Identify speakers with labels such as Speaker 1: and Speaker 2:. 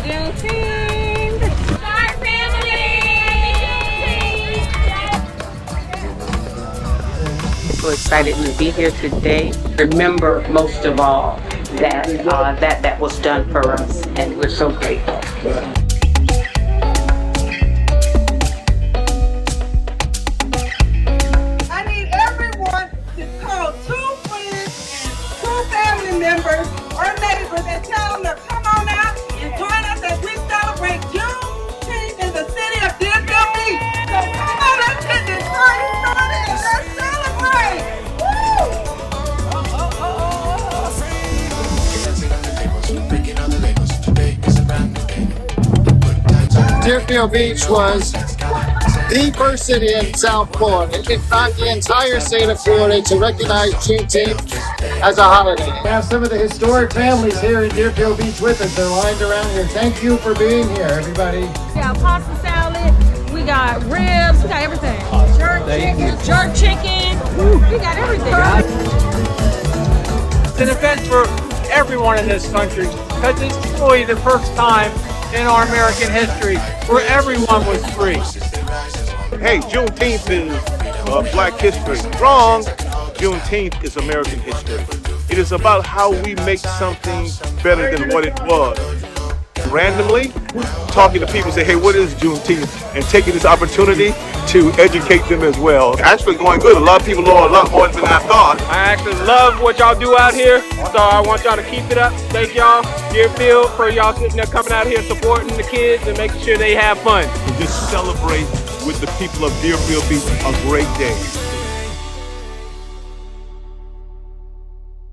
Speaker 1: Juneteenth! Our family!
Speaker 2: So excited to be here today. Remember, most of all, that was done for us, and we're so grateful.
Speaker 3: I need everyone to call 2 friends and 2 family members or neighbors and tell them to come on out and join us as we celebrate Juneteenth in the city of Deerfield Beach. So come on, let's get this party started and let's celebrate! Woo!
Speaker 4: Deerfield Beach was the first city in South Florida, if not the entire state of Florida, to recognize Juneteenth as a holiday. We have some of the historic families here in Deerfield Beach with us. They're lined around here. Thank you for being here, everybody.
Speaker 1: We got pasta salad, we got ribs, we got everything. Jerk chicken, we got everything.
Speaker 5: It's an event for everyone in this country because it's really the first time in our American history where everyone was free.
Speaker 6: Hey, Juneteenth is Black history. Wrong. Juneteenth is American history. It is about how we make something better than what it was. Randomly talking to people, say, hey, what is Juneteenth? And taking this opportunity to educate them as well. Actually going good. A lot of people know a lot more than I thought.
Speaker 5: I actually love what y'all do out here, so I want y'all to keep it up. Thank y'all, Deerfield, for y'all sitting there coming out here supporting the kids and making sure they have fun.
Speaker 6: Just celebrate with the people of Deerfield Beach a great day.